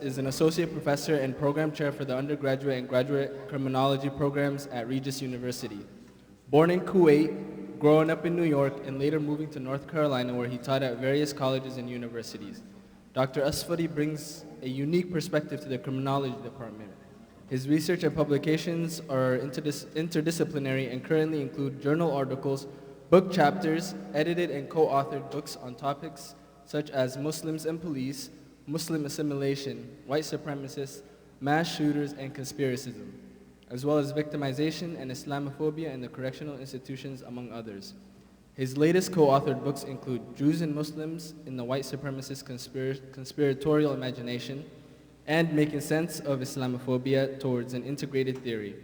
is an associate professor and program chair for the undergraduate and graduate criminology programs at Regis University. Born in Kuwait, growing up in New York, and later moving to North Carolina where he taught at various colleges and universities. Dr. Asfari brings a unique perspective to the criminology department. His research and publications are interdisciplinary and currently include journal articles, book chapters, edited and co-authored books on topics such as Muslims and police, Muslim assimilation, white supremacists, mass shooters, and conspiracism, as well as victimization and Islamophobia in the correctional institutions, among others. His latest co-authored books include Jews and Muslims in the White Supremacist Conspiratorial Imagination and Making Sense of Islamophobia Towards an Integrated Theory,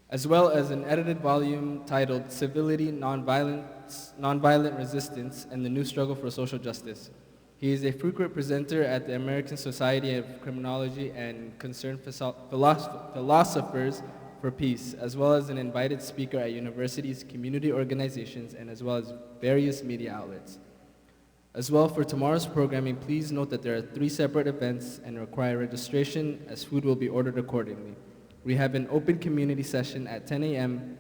as well as an edited volume titled Civility, Nonviolent Resistance, and the New Struggle for Social Justice. He is a frequent presenter at the American Society of Criminology and Concerned Philosophers for Peace, as well as an invited speaker at universities, community organizations, and as well as various media outlets. As well, for tomorrow's programming, please note that there are 3 separate events and require registration, as food will be ordered accordingly. We have an open community session at 10 a.m.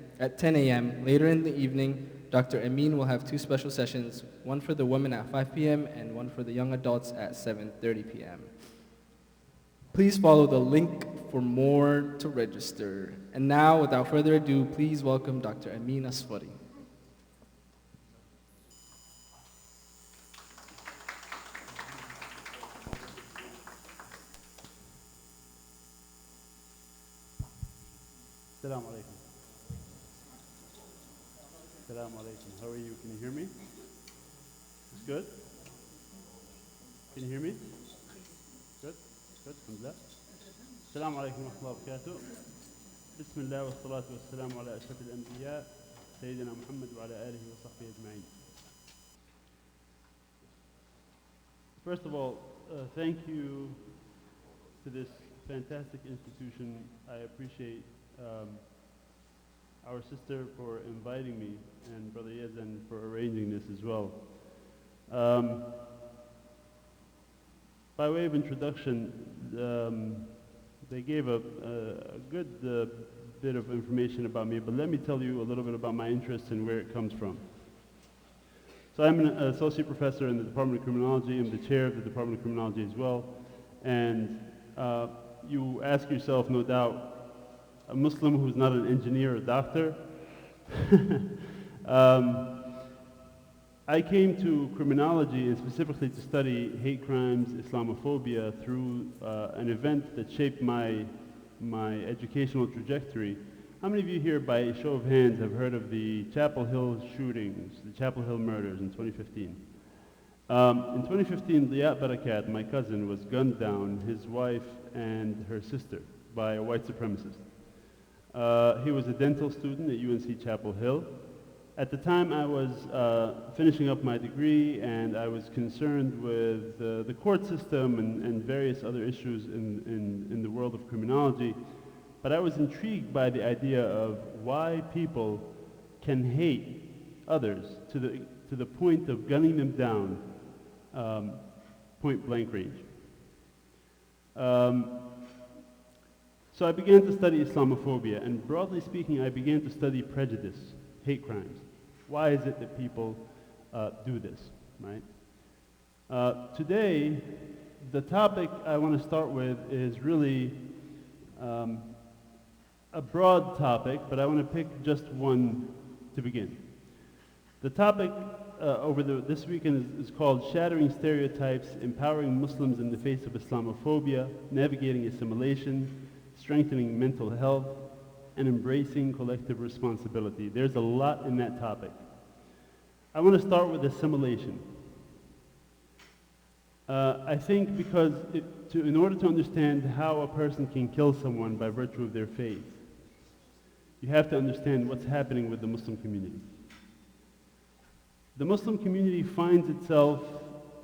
Later in the evening, Dr. Amin will have 2 special sessions, one for the women at 5 p.m. and one for the young adults at 7:30 p.m. Please follow the link for more to register. And now, without further ado, please welcome Dr. Amin Asfari. Assalamu alaikum. Assalamu alaikum. How are you? Can you hear me? It's good? Can you hear me? Good? Good? Alhamdulillah. Assalamu alaikum wa rahmatullahi wa barakatuh. Bismillah wa salatu wa salamu ala ashraf al-anbiya, Sayyidina Muhammad wa ala alihi wa sahbihi ajma'in. First of all, thank you to this fantastic institution. I appreciate our sister for inviting me and Brother Yazan for arranging this as well. By way of introduction, they gave a good bit of information about me, but let me tell you a little bit about my interest and where it comes from. So I'm an associate professor in the Department of Criminology. I'm the chair of the Department of Criminology as well. And you ask yourself, no doubt, a Muslim who's not an engineer or doctor. I came to criminology and specifically to study hate crimes, Islamophobia through an event that shaped my educational trajectory. How many of you here, by a show of hands, have heard of the Chapel Hill shootings, the Chapel Hill murders in 2015? In 2015, Liat Barakat, my cousin, was gunned down, his wife and her sister, by a white supremacist. He was a dental student at UNC Chapel Hill. At the time, I was finishing up my degree, and I was concerned with the court system and various other issues in the world of criminology. But I was intrigued by the idea of why people can hate others to the point of gunning them down, point blank range. So I began to study Islamophobia, and broadly speaking, I began to study prejudice, hate crimes. Why is it that people do this, right? Today, the topic I want to start with is really a broad topic, but I want to pick just one to begin. The topic this weekend is called Shattering Stereotypes, Empowering Muslims in the Face of Islamophobia, Navigating Assimilation, Strengthening Mental Health, and Embracing Collective Responsibility. There's a lot in that topic. I want to start with assimilation. I think because in order to understand how a person can kill someone by virtue of their faith, you have to understand what's happening with the Muslim community. The Muslim community finds itself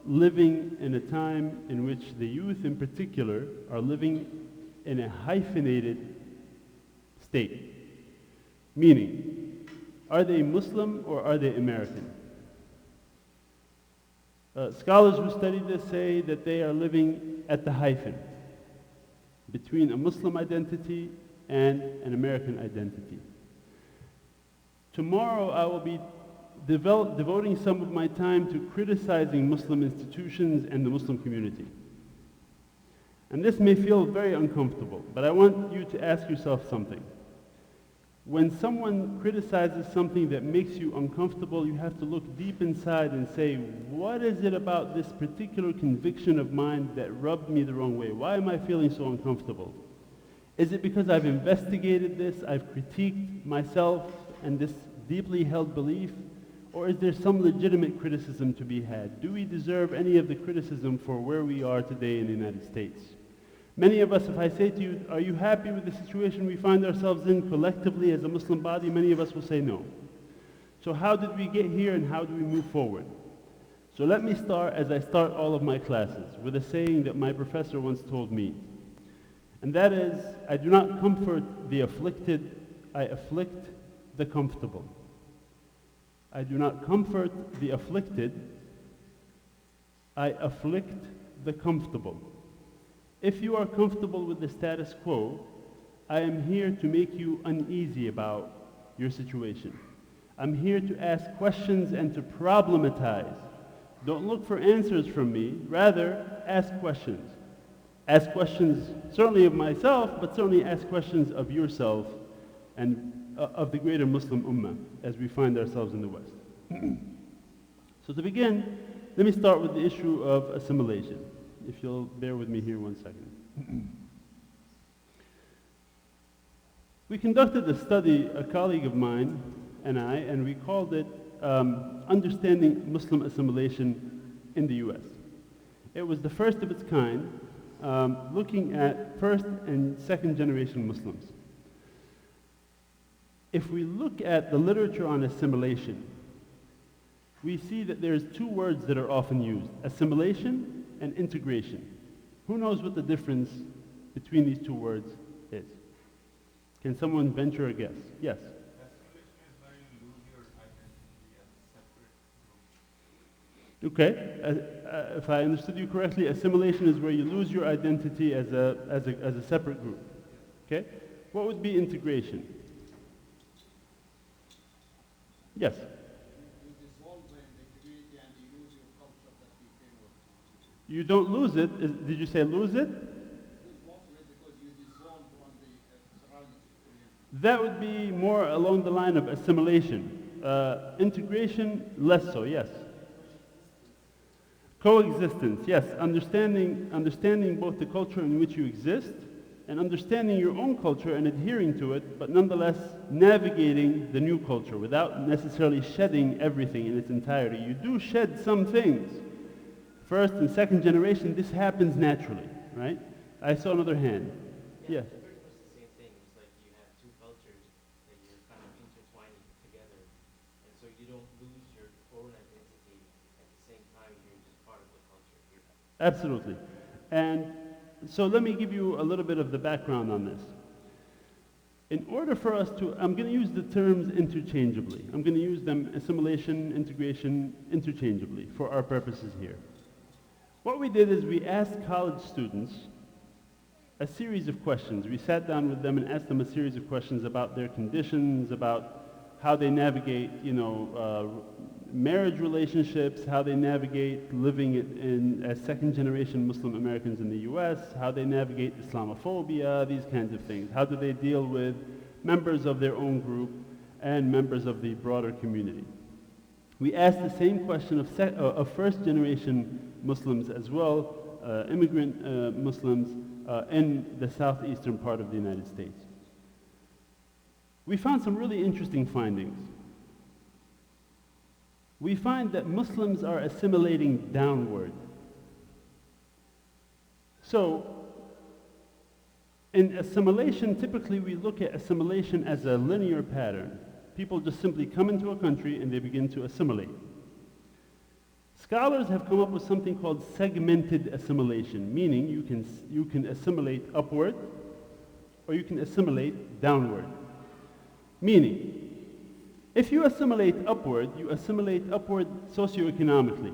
living in a time in which the youth in particular are living in a hyphenated state. Meaning, are they Muslim or are they American? Scholars who study this say that they are living at the hyphen between a Muslim identity and an American identity. Tomorrow I will be devoting some of my time to criticizing Muslim institutions and the Muslim community. And this may feel very uncomfortable, but I want you to ask yourself something. When someone criticizes something that makes you uncomfortable, you have to look deep inside and say, what is it about this particular conviction of mine that rubbed me the wrong way? Why am I feeling so uncomfortable? Is it because I've investigated this, I've critiqued myself and this deeply held belief? Or is there some legitimate criticism to be had? Do we deserve any of the criticism for where we are today in the United States? Many of us, if I say to you, are you happy with the situation we find ourselves in collectively as a Muslim body? Many of us will say no. So how did we get here and how do we move forward? So let me start, as I start all of my classes, with a saying that my professor once told me. And that is, I do not comfort the afflicted, I afflict the comfortable. I do not comfort the afflicted, I afflict the comfortable. If you are comfortable with the status quo, I am here to make you uneasy about your situation. I'm here to ask questions and to problematize. Don't look for answers from me, rather ask questions. Ask questions certainly of myself, but certainly ask questions of yourself and of the greater Muslim Ummah as we find ourselves in the West. So to begin, let me start with the issue of assimilation. If you'll bear with me here 1 second. We conducted a study, a colleague of mine and I, and we called it Understanding Muslim Assimilation in the US. It was the first of its kind, looking at first and second generation Muslims. If we look at the literature on assimilation, we see that there's two words that are often used, assimilation and integration. Who knows what the difference between these two words is? Can someone venture a guess? Yes? Assimilation is where you lose your identity as a separate group. Okay, if I understood you correctly, assimilation is where you lose your identity as a separate group. Okay? What would be integration? Yes? You don't lose it. Did you say lose it? That would be more along the line of assimilation. Integration, less so, yes. Coexistence, yes. Understanding both the culture in which you exist and understanding your own culture and adhering to it, but nonetheless navigating the new culture without necessarily shedding everything in its entirety. You do shed some things. First and second generation, this happens naturally, right? I saw another hand. Yes. It's pretty much the same thing. It's like you have two cultures that you're kind of intertwining together, and so you don't lose your own identity at the same time you're just part of the culture here. Absolutely. And so let me give you a little bit of the background on this. In order for us to, I'm going to use the terms interchangeably. I'm going to use them, assimilation, integration, interchangeably for our purposes here. What we did is we asked college students a series of questions. We sat down with them and asked them a series of questions about their conditions, about how they navigate, marriage relationships, how they navigate living as second-generation Muslim Americans in the US, how they navigate Islamophobia, these kinds of things. How do they deal with members of their own group and members of the broader community? We asked the same question of first-generation Muslims as well, immigrant Muslims in the southeastern part of the United States. We found some really interesting findings. We find that Muslims are assimilating downward. So, in assimilation, typically we look at assimilation as a linear pattern. People just simply come into a country and they begin to assimilate. Scholars have come up with something called segmented assimilation, meaning you can assimilate upward or you can assimilate downward. Meaning, if you assimilate upward socioeconomically.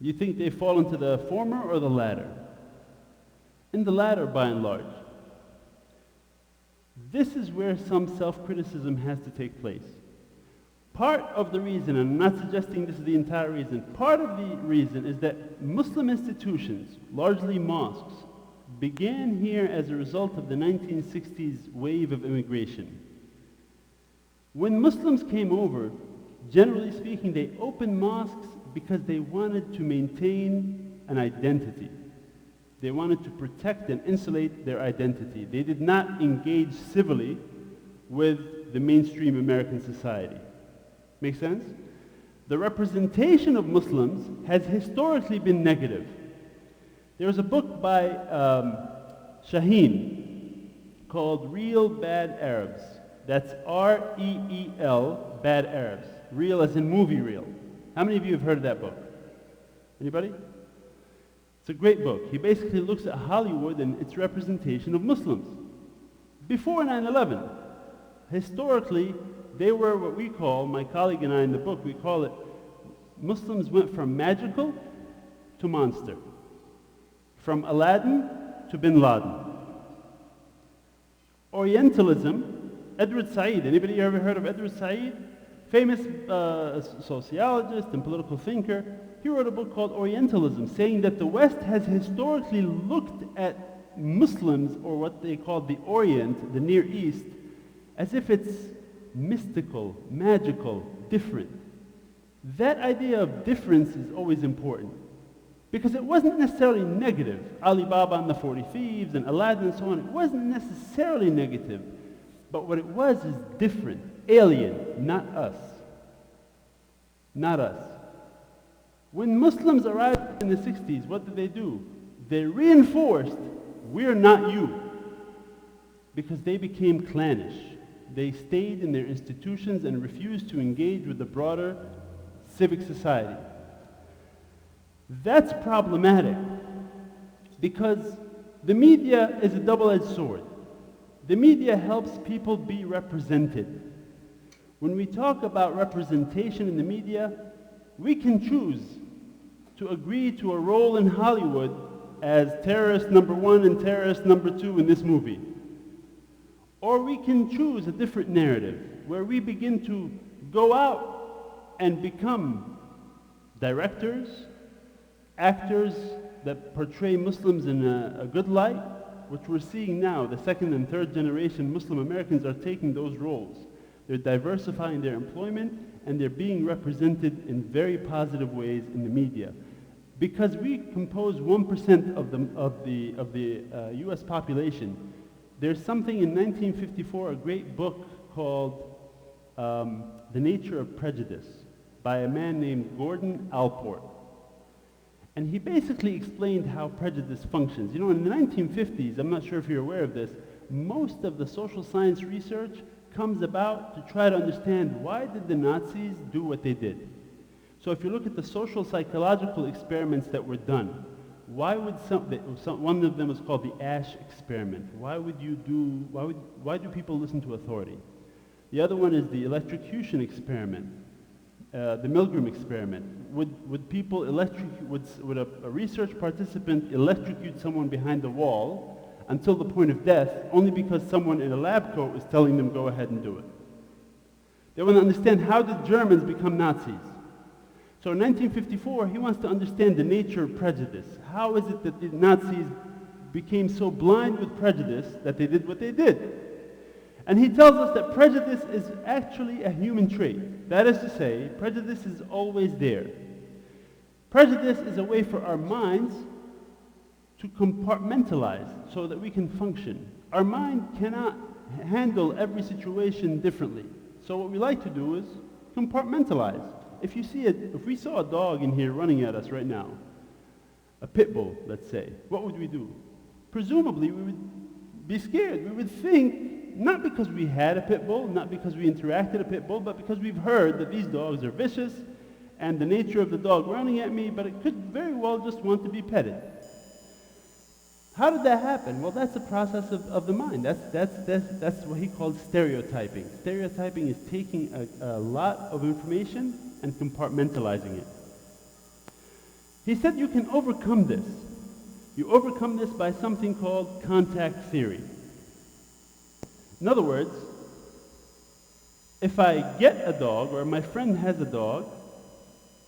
You think they fall into the former or the latter? In the latter, by and large. This is where some self-criticism has to take place. Part of the reason, and I'm not suggesting this is the entire reason, part of the reason is that Muslim institutions, largely mosques, began here as a result of the 1960s wave of immigration. When Muslims came over, generally speaking, they opened mosques because they wanted to maintain an identity. They wanted to protect and insulate their identity. They did not engage civilly with the mainstream American society. Make sense? The representation of Muslims has historically been negative. There was a book by Shaheen called Real Bad Arabs. That's R-E-E-L, Bad Arabs. Real as in movie reel. How many of you have heard of that book? Anybody? It's a great book. He basically looks at Hollywood and its representation of Muslims. Before 9/11, historically, they were what we call, my colleague and I in the book, we call it, Muslims went from magical to monster. From Aladdin to Bin Laden. Orientalism, Edward Said, anybody ever heard of Edward Said? Famous sociologist and political thinker. He wrote a book called Orientalism, saying that the West has historically looked at Muslims, or what they call the Orient, the Near East, as if it's mystical, magical, different. That idea of difference is always important, because it wasn't necessarily negative. Ali Baba and the 40 Thieves and Aladdin and so on, it wasn't necessarily negative, but what it was is different, alien, not us. Not us. When Muslims arrived in the 60s, what did they do? They reinforced, we're not you, because they became clannish. They stayed in their institutions and refused to engage with the broader civic society. That's problematic, because the media is a double-edged sword. The media helps people be represented. When we talk about representation in the media, we can choose to agree to a role in Hollywood as terrorist number 1 and terrorist number 2 in this movie. Or we can choose a different narrative where we begin to go out and become directors, actors that portray Muslims in a good light, which we're seeing now. The second and third generation Muslim Americans are taking those roles. They're diversifying their employment, and they're being represented in very positive ways in the media. Because we compose 1% of the US population, there's something in 1954, a great book called The Nature of Prejudice by a man named Gordon Allport. And he basically explained how prejudice functions. You know, in the 1950s, I'm not sure if you're aware of this, most of the social science research comes about to try to understand why did the Nazis do what they did. So if you look at the social psychological experiments that were done, why would one of them was called the Ash experiment. Why do people listen to authority? The other one is the electrocution experiment, the Milgram experiment. Would a research participant electrocute someone behind the wall until the point of death only because someone in a lab coat is telling them go ahead and do it? They want to understand, how did Germans become Nazis? So in 1954, he wants to understand the nature of prejudice. How is it that the Nazis became so blind with prejudice that they did what they did? And he tells us that prejudice is actually a human trait. That is to say, prejudice is always there. Prejudice is a way for our minds to compartmentalize so that we can function. Our mind cannot handle every situation differently. So what we like to do is compartmentalize. If we saw a dog in here running at us right now, a pit bull, let's say, what would we do? Presumably, we would be scared. We would think, not because we had a pit bull, not because we interacted a pit bull, but because we've heard that these dogs are vicious and the nature of the dog running at me, but it could very well just want to be petted. How did that happen? Well, that's a process of the mind. That's what he called stereotyping. Stereotyping is taking a lot of information and compartmentalizing it. He said you can overcome this. You overcome this by something called contact theory. In other words, if I get a dog, or my friend has a dog,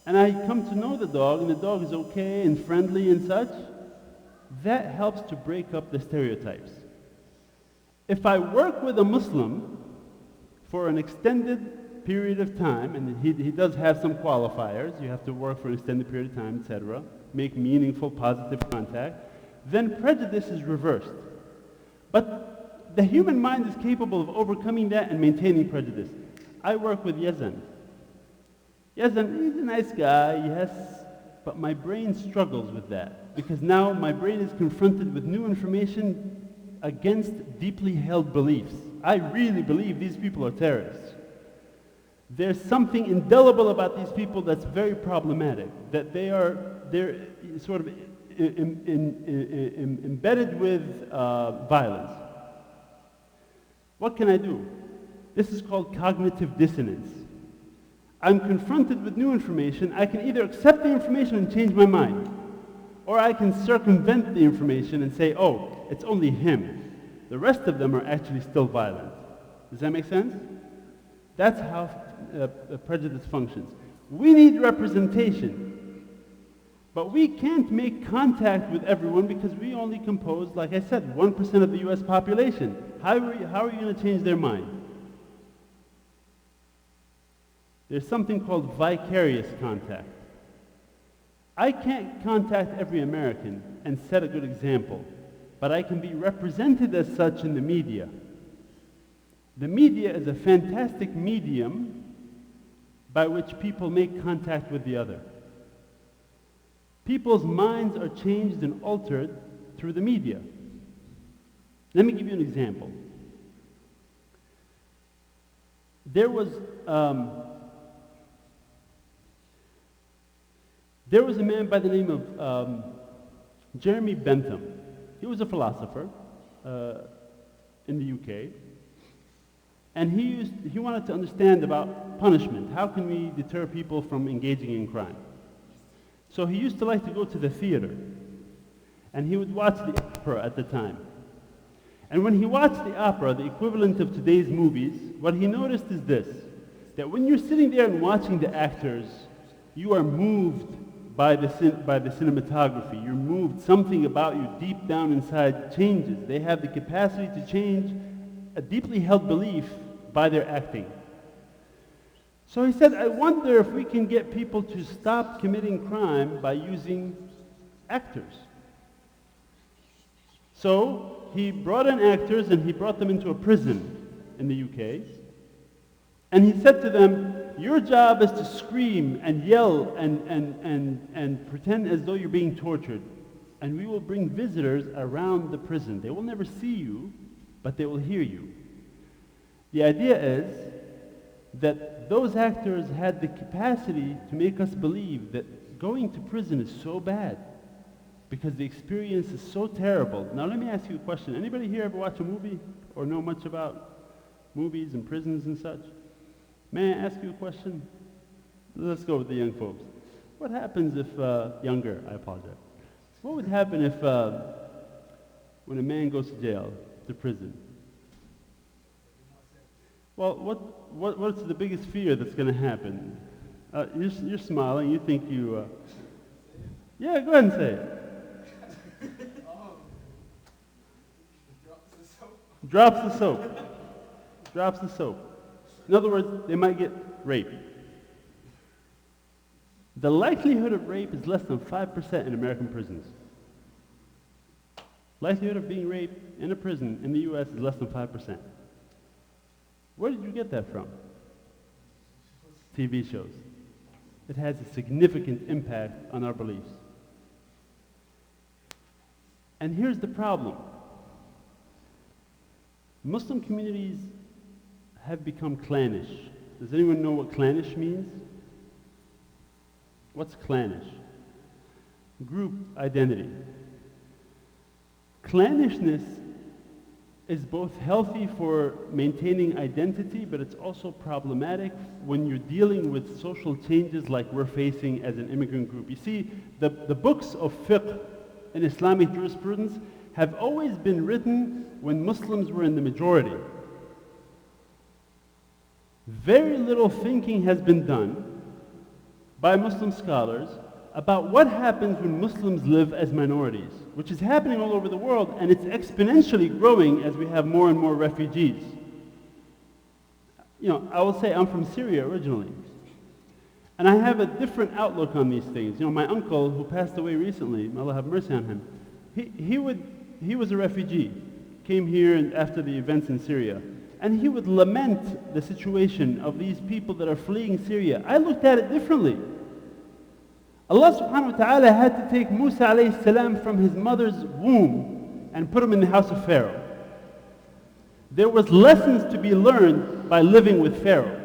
and I come to know the dog, and the dog is okay and friendly and such, that helps to break up the stereotypes. If I work with a Muslim for an extended period of time, and he does have some qualifiers, you have to work for an extended period of time, etc., make meaningful, positive contact, then prejudice is reversed. But the human mind is capable of overcoming that and maintaining prejudice. I work with Yazan. Yazan, he's a nice guy, yes, but my brain struggles with that because now my brain is confronted with new information against deeply held beliefs. I really believe these people are terrorists. There's something indelible about these people that's very problematic, that they're sort of embedded with violence. What can I do? This is called cognitive dissonance. I'm confronted with new information. I can either accept the information and change my mind, or I can circumvent the information and say, oh, it's only him. The rest of them are actually still violent. Does that make sense? That's how prejudice functions. We need representation, but we can't make contact with everyone because we only compose, like I said, 1% of the US population. How are you going to change their mind? There's something called vicarious contact. I can't contact every American and set a good example, but I can be represented as such in the media. The media is a fantastic medium by which people make contact with the other. People's minds are changed and altered through the media. Let me give you an example. There was a man by the name of Jeremy Bentham. He was a philosopher in the UK. And he wanted to understand about punishment. How can we deter people from engaging in crime? So he used to like to go to the theater. And he would watch the opera at the time. And when he watched the opera, the equivalent of today's movies, what he noticed is this, that when you're sitting there and watching the actors, you are moved by the cinematography. You're moved. Something about you deep down inside changes. They have the capacity to change a deeply held belief by their acting. So he said, I wonder if we can get people to stop committing crime by using actors. So he brought in actors and he brought them into a prison in the UK. And he said to them, your job is to scream and yell and pretend as though you're being tortured. And we will bring visitors around the prison. They will never see you, but they will hear you. The idea is that those actors had the capacity to make us believe that going to prison is so bad because the experience is so terrible. Now let me ask you a question. Anybody here ever watch a movie or know much about movies and prisons and such? May I ask you a question? Let's go with the young folks. What happens if, younger, I apologize. What would happen if, when a man goes to jail, to prison? Well, what's the biggest fear that's going to happen? You're smiling. You think you... Yeah, go ahead and say it. Drops the soap. Drops the soap. In other words, they might get raped. The likelihood of rape is less than 5% in American prisons. Likelihood of being raped in a prison in the US is less than 5%. Where did you get that from? TV shows. It has a significant impact on our beliefs. And here's the problem. Muslim communities have become clannish. Does anyone know what clannish means? What's clannish? Group identity. Clannishness is both healthy for maintaining identity, but it's also problematic when you're dealing with social changes like we're facing as an immigrant group. You see, the books of fiqh in Islamic jurisprudence have always been written when Muslims were in the majority. Very little thinking has been done by Muslim scholars about what happens when Muslims live as minorities, which is happening all over the world, and it's exponentially growing as we have more and more refugees. You know, I will say I'm from Syria originally, and I have a different outlook on these things. You know, my uncle, who passed away recently, may Allah have mercy on him, he was a refugee, came here after the events in Syria, and he would lament the situation of these people that are fleeing Syria. I looked at it differently. Allah subhanahu wa ta'ala had to take Musa alayhi salam from his mother's womb and put him in the house of Pharaoh. There was lessons to be learned by living with Pharaoh.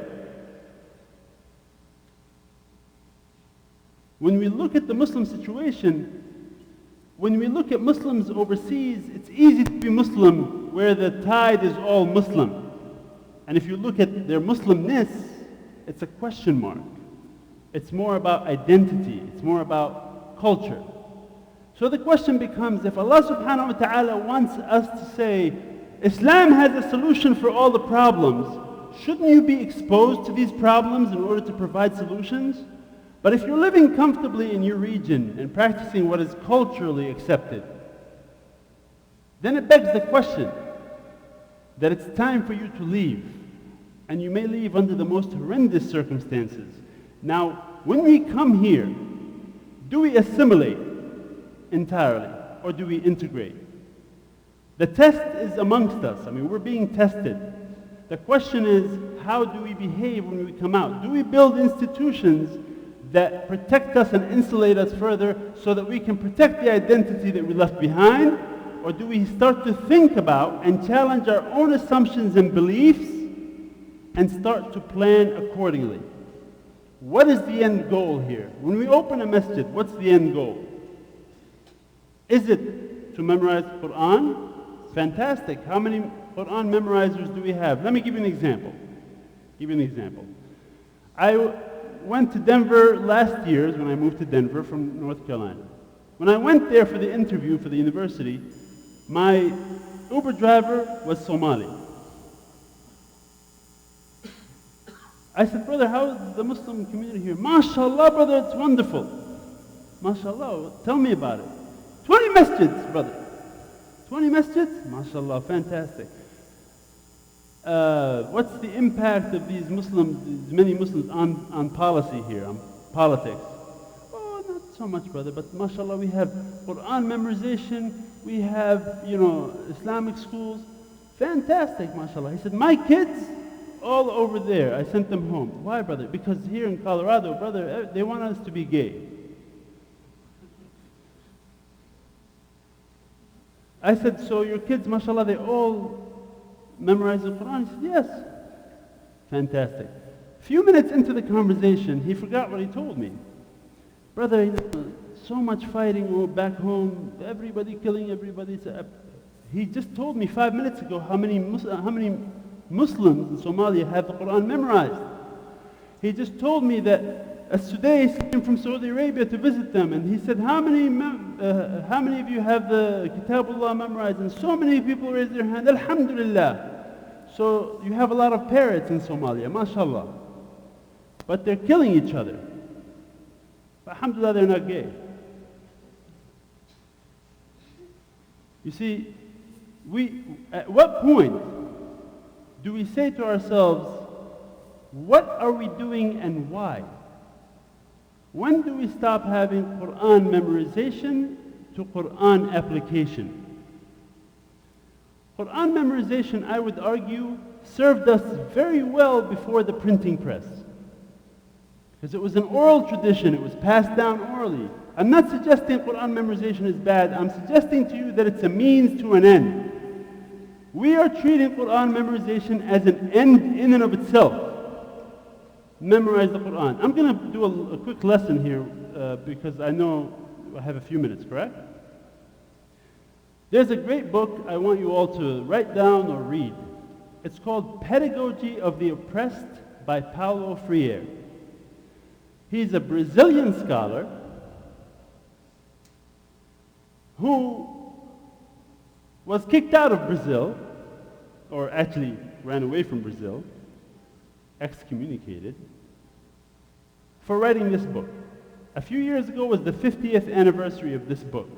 When we look at the Muslim situation, when we look at Muslims overseas, it's easy to be Muslim where the tide is all Muslim. And if you look at their Muslimness, it's a question mark. It's more about identity. It's more about culture. So the question becomes, if Allah subhanahu wa ta'ala wants us to say, Islam has a solution for all the problems, shouldn't you be exposed to these problems in order to provide solutions? But if you're living comfortably in your region and practicing what is culturally accepted, then it begs the question that it's time for you to leave. And you may leave under the most horrendous circumstances. Now, when we come here, do we assimilate entirely or do we integrate? The test is amongst us. I mean, we're being tested. The question is, how do we behave when we come out? Do we build institutions that protect us and insulate us further so that we can protect the identity that we left behind? Or do we start to think about and challenge our own assumptions and beliefs and start to plan accordingly? What is the end goal here? When we open a masjid, what's the end goal? Is it to memorize Quran? Fantastic. How many Quran memorizers do we have? Let me give you an example. I went to Denver last year when I moved to Denver from North Carolina. When I went there for the interview for the university, my Uber driver was Somali. I said, brother, how is the Muslim community here? MashaAllah, brother, it's wonderful. MashaAllah, tell me about it. 20 masjids, brother. 20 masjids? MashaAllah, fantastic. What's the impact of these many Muslims on policy here, on politics? Oh, not so much, brother, but MashaAllah, we have Quran memorization, we have, Islamic schools. Fantastic, MashaAllah. He said, my kids, all over there, I sent them home. Why, brother? Because here in Colorado, brother, they want us to be gay. I said, so your kids, mashallah, they all memorize the Quran? He said, yes. Fantastic. A few minutes into the conversation, he forgot what he told me. Brother, so much fighting back home, everybody killing everybody. He just told me 5 minutes ago how many Muslims in Somalia have the Quran memorized. He just told me that a Sudais came from Saudi Arabia to visit them, and he said, how many of you have the Kitabullah memorized? And so many people raised their hand, Alhamdulillah. So you have a lot of parrots in Somalia, mashallah. But they're killing each other. But alhamdulillah, they're not gay. You see, at what point do we say to ourselves, what are we doing and why? When do we stop having Quran memorization to Quran application? Quran memorization, I would argue, served us very well before the printing press. Because it was an oral tradition, it was passed down orally. I'm not suggesting Quran memorization is bad, I'm suggesting to you that it's a means to an end. We are treating Quran memorization as an end in and of itself. Memorize the Quran. I'm going to do a quick lesson here because I know I have a few minutes, correct? There's a great book I want you all to write down or read. It's called Pedagogy of the Oppressed by Paulo Freire. He's a Brazilian scholar who was kicked out of Brazil, or actually ran away from Brazil, excommunicated, for writing this book. A few years ago was the 50th anniversary of this book.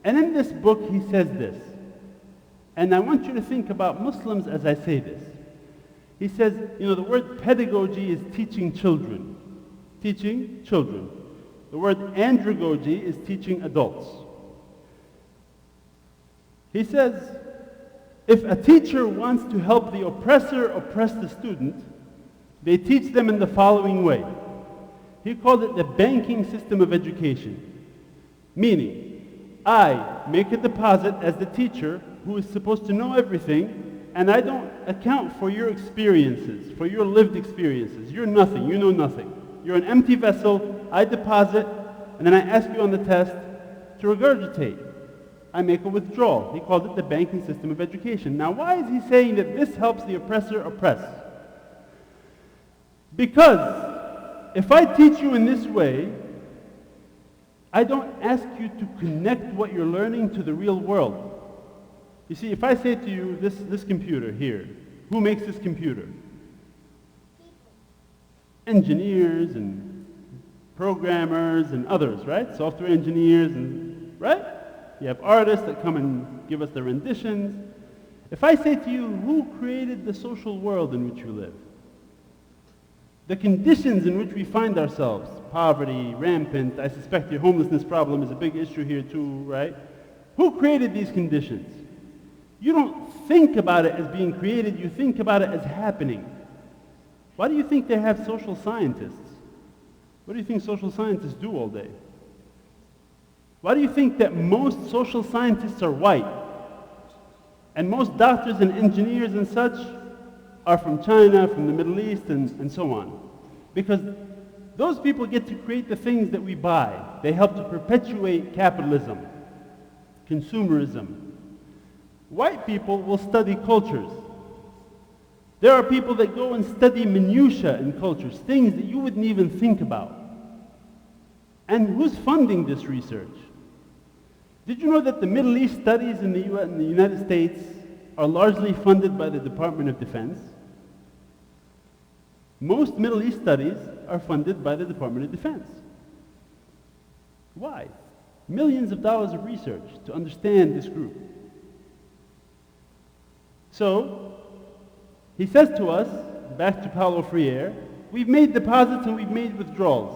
And in this book he says this, and I want you to think about Muslims as I say this. He says, the word pedagogy is teaching children. Teaching children. The word andragogy is teaching adults. He says, if a teacher wants to help the oppressor oppress the student, they teach them in the following way. He called it the banking system of education. Meaning, I make a deposit as the teacher who is supposed to know everything, and I don't account for your experiences, for your lived experiences. You're nothing, you know nothing. You're an empty vessel, I deposit, and then I ask you on the test to regurgitate. I make a withdrawal. He called it the banking system of education. Now, why is he saying that this helps the oppressor oppress? Because if I teach you in this way, I don't ask you to connect what you're learning to the real world. You see, if I say to you, this computer here, who makes this computer? Engineers and programmers and others, right? Software engineers, and right? You have artists that come and give us their renditions. If I say to you, who created the social world in which you live? The conditions in which we find ourselves, poverty, rampant, I suspect your homelessness problem is a big issue here too, right? Who created these conditions? You don't think about it as being created, you think about it as happening. Why do you think they have social scientists? What do you think social scientists do all day? Why do you think that most social scientists are white? And most doctors and engineers and such are from China, from the Middle East, and so on. Because those people get to create the things that we buy. They help to perpetuate capitalism, consumerism. White people will study cultures. There are people that go and study minutiae in cultures, things that you wouldn't even think about. And who's funding this research? Did you know that the Middle East studies in the United States are largely funded by the Department of Defense? Most Middle East studies are funded by the Department of Defense. Why? Millions of dollars of research to understand this group. So, he says to us, back to Paulo Freire, we've made deposits and we've made withdrawals.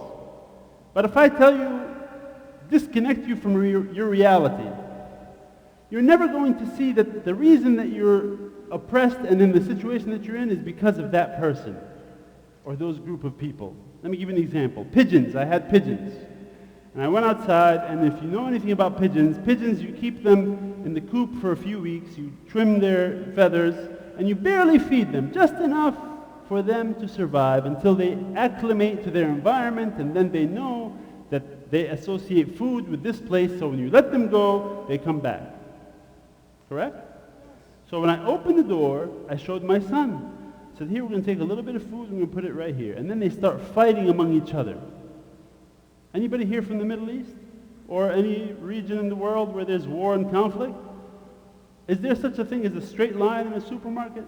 But if I tell you, disconnect you from your reality, you're never going to see that the reason that you're oppressed and in the situation that you're in is because of that person or those group of people. Let me give you an example. Pigeons. I had pigeons. And I went outside, and if you know anything about pigeons, you keep them in the coop for a few weeks, you trim their feathers, and you barely feed them, just enough for them to survive until they acclimate to their environment, and then they know that they associate food with this place, so when you let them go, they come back. Correct? So when I opened the door, I showed my son. I said, here, we're going to take a little bit of food and we're going to put it right here. And then they start fighting among each other. Anybody here from the Middle East? Or any region in the world where there's war and conflict? Is there such a thing as a straight line in a supermarket?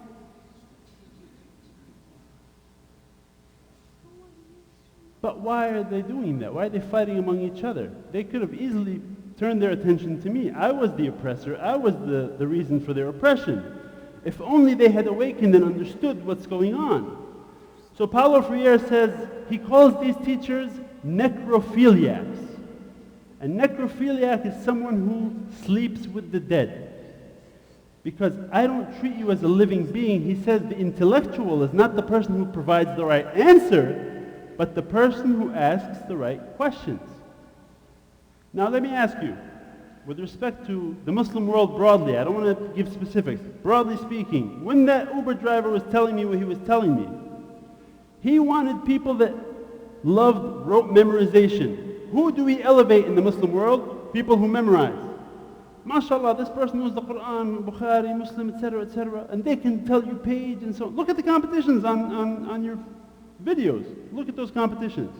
But why are they doing that? Why are they fighting among each other? They could have easily turned their attention to me. I was the oppressor. I was the reason for their oppression. If only they had awakened and understood what's going on. So Paulo Freire says, he calls these teachers necrophiliacs. A necrophiliac is someone who sleeps with the dead. Because I don't treat you as a living being. He says the intellectual is not the person who provides the right answer, but the person who asks the right questions. Now let me ask you, with respect to the Muslim world broadly, I don't want to give specifics. Broadly speaking, when that Uber driver was telling me what he was telling me, he wanted people that loved rote memorization. Who do we elevate in the Muslim world? People who memorize. MashaAllah, this person knows the Quran, Bukhari, Muslim, etc., and they can tell you page and so on. Look at the competitions on your videos. Look at those competitions.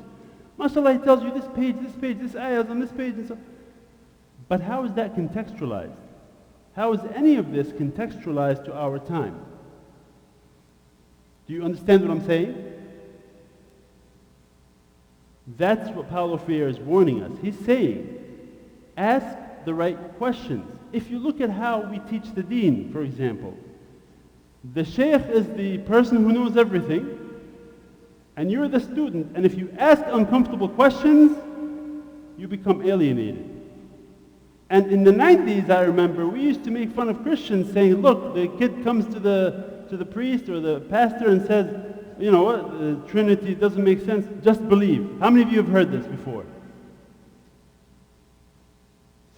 MashaAllah, he tells you this page, this ayah is on this page and so on. But how is that contextualized? How is any of this contextualized to our time? Do you understand what I'm saying? That's what Paulo Freire is warning us. He's saying, ask the right questions. If you look at how we teach the deen, for example, the sheikh is the person who knows everything, and you're the student, and if you ask uncomfortable questions, you become alienated. And in the 90s, I remember, we used to make fun of Christians saying, look, the kid comes to the priest or the pastor and says, you know what, the Trinity doesn't make sense, just believe. How many of you have heard this before?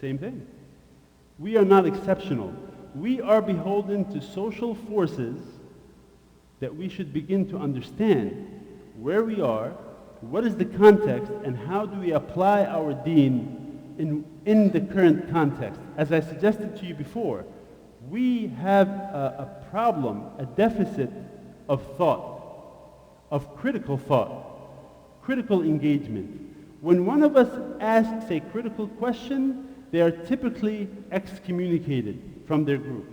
Same thing. We are not exceptional. We are beholden to social forces that we should begin to understand where we are, what is the context, and how do we apply our deen in the current context. As I suggested to you before, we have a problem, a deficit of thought, of critical thought, critical engagement. When one of us asks a critical question, they are typically excommunicated from their group.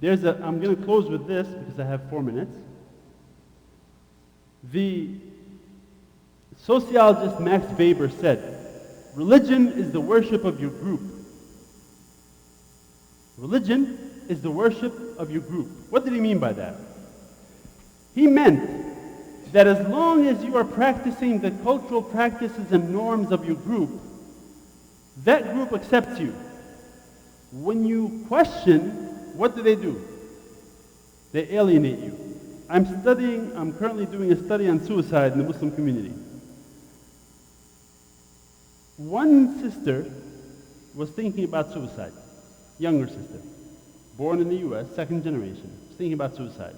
I'm going to close with this because I have 4 minutes. The sociologist Max Weber said, religion is the worship of your group. Religion is the worship of your group. What did he mean by that? He meant that as long as you are practicing the cultural practices and norms of your group, that group accepts you. When you question, what do? They alienate you. I'm currently doing a study on suicide in the Muslim community. One sister was thinking about suicide, younger sister, born in the US, second generation, was thinking about suicide.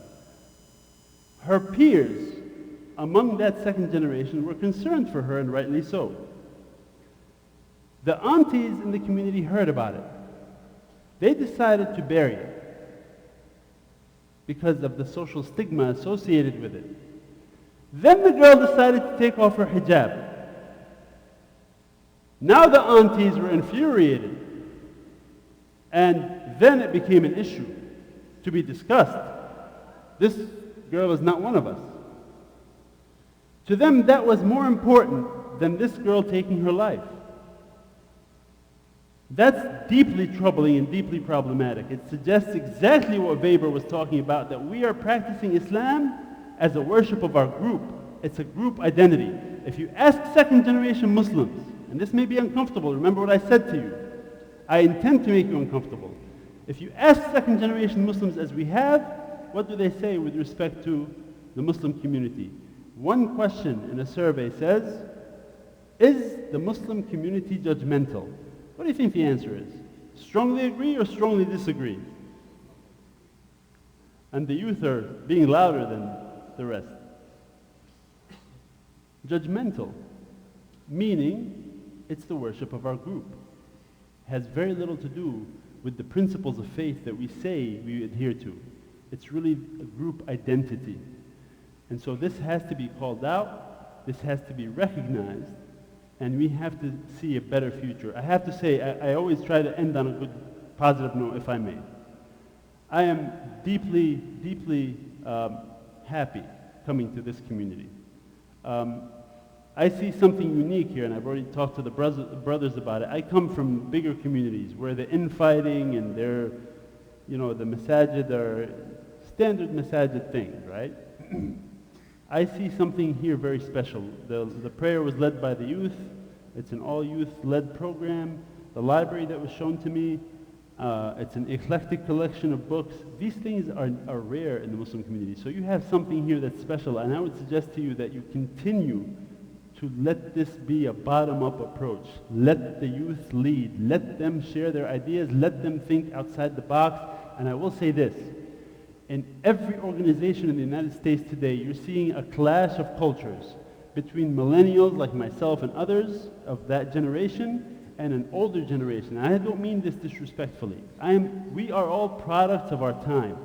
Her peers among that second generation were concerned for her, and rightly so. The aunties in the community heard about it. They decided to bury it because of the social stigma associated with it. Then the girl decided to take off her hijab. Now the aunties were infuriated, and then it became an issue to be discussed. This girl is not one of us. To them, that was more important than this girl taking her life. That's deeply troubling and deeply problematic. It suggests exactly what Weber was talking about, that we are practicing Islam as a worship of our group. It's a group identity. If you ask second generation Muslims, and this may be uncomfortable, remember what I said to you. I intend to make you uncomfortable. If you ask second generation Muslims as we have, what do they say with respect to the Muslim community? One question in a survey says, is the Muslim community judgmental? What do you think the answer is? Strongly agree or strongly disagree? And the youth are being louder than the rest. Judgmental, meaning it's the worship of our group. Has very little to do with the principles of faith that we say we adhere to. It's really a group identity. And so this has to be called out, this has to be recognized, and we have to see a better future. I have to say, I always try to end on a good, positive note, if I may. I am deeply, deeply happy coming to this community. I see something unique here, and I've already talked to the brothers about it. I come from bigger communities where the infighting and the masajid are standard masajid things, right? I see something here very special. The prayer was led by the youth. It's an all-youth led program. The library that was shown to me, it's an eclectic collection of books. These things are rare in the Muslim community. So you have something here that's special, and I would suggest to you that you continue to let this be a bottom-up approach. Let the youth lead. Let them share their ideas. Let them think outside the box. And I will say this. In every organization in the United States today, you're seeing a clash of cultures between millennials like myself and others of that generation and an older generation. And I don't mean this disrespectfully. We are all products of our time.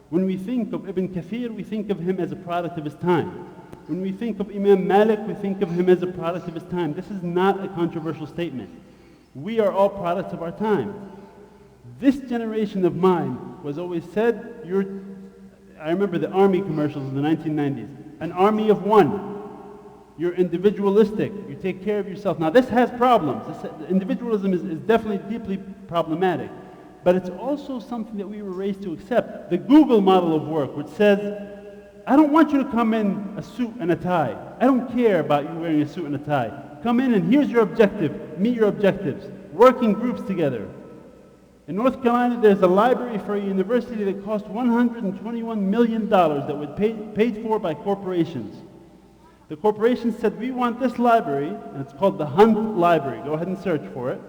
When we think of Ibn Kathir, we think of him as a product of his time. When we think of Imam Malik, we think of him as a product of his time. This is not a controversial statement. We are all products of our time. This generation of mine was always said, I remember the army commercials in the 1990s. An army of one. You're individualistic. You take care of yourself. Now this has problems. Individualism is definitely deeply problematic. But it's also something that we were raised to accept. The Google model of work, which says, I don't want you to come in a suit and a tie. I don't care about you wearing a suit and a tie. Come in and here's your objective. Meet your objectives. Work in groups together. In North Carolina, there's a library for a university that cost $121 million that was paid for by corporations. The corporation said, we want this library, and it's called the Hunt Library. Go ahead and search for it.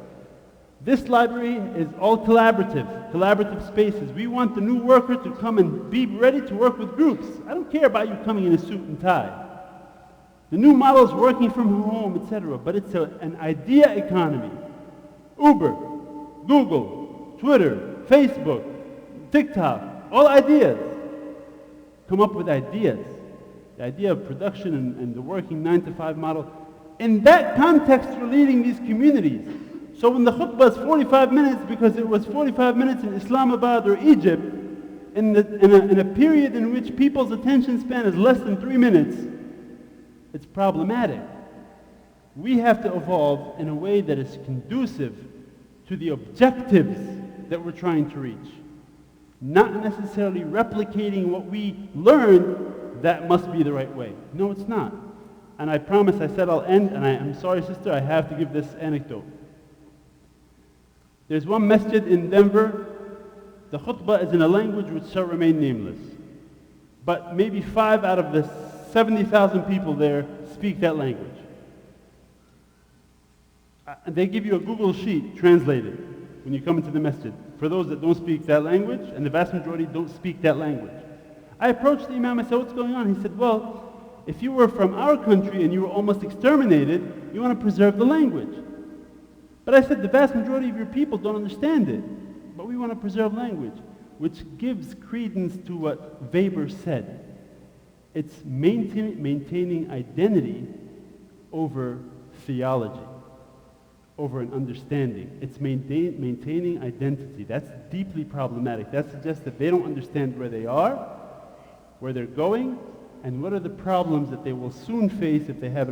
This library is all collaborative spaces. We want the new worker to come and be ready to work with groups. I don't care about you coming in a suit and tie. The new model is working from home, etc. But it's an idea economy. Uber, Google, Twitter, Facebook, TikTok, all ideas. Come up with ideas. The idea of production and the working 9-to-5 model. In that context, you're leading these communities. So when the khutbah is 45 minutes, because it was 45 minutes in Islamabad or Egypt, in a period in which people's attention span is less than 3 minutes, it's problematic. We have to evolve in a way that is conducive to the objectives that we're trying to reach. Not necessarily replicating what we learned, that must be the right way. No, it's not. And I promise, I said I'll end, and I'm sorry, sister, I have to give this anecdote. There's one masjid in Denver, the khutbah is in a language which shall remain nameless. But maybe 5 out of the 70,000 people there speak that language. They give you a Google sheet translated when you come into the masjid for those that don't speak that language, and the vast majority don't speak that language. I approached the imam, I said, what's going on? He said, well, if you were from our country and you were almost exterminated, you want to preserve the language. But I said, the vast majority of your people don't understand it, but we want to preserve language, which gives credence to what Weber said. It's maintaining identity over theology, over an understanding. It's maintaining identity. That's deeply problematic. That suggests that they don't understand where they are, where they're going, and what are the problems that they will soon face if they haven't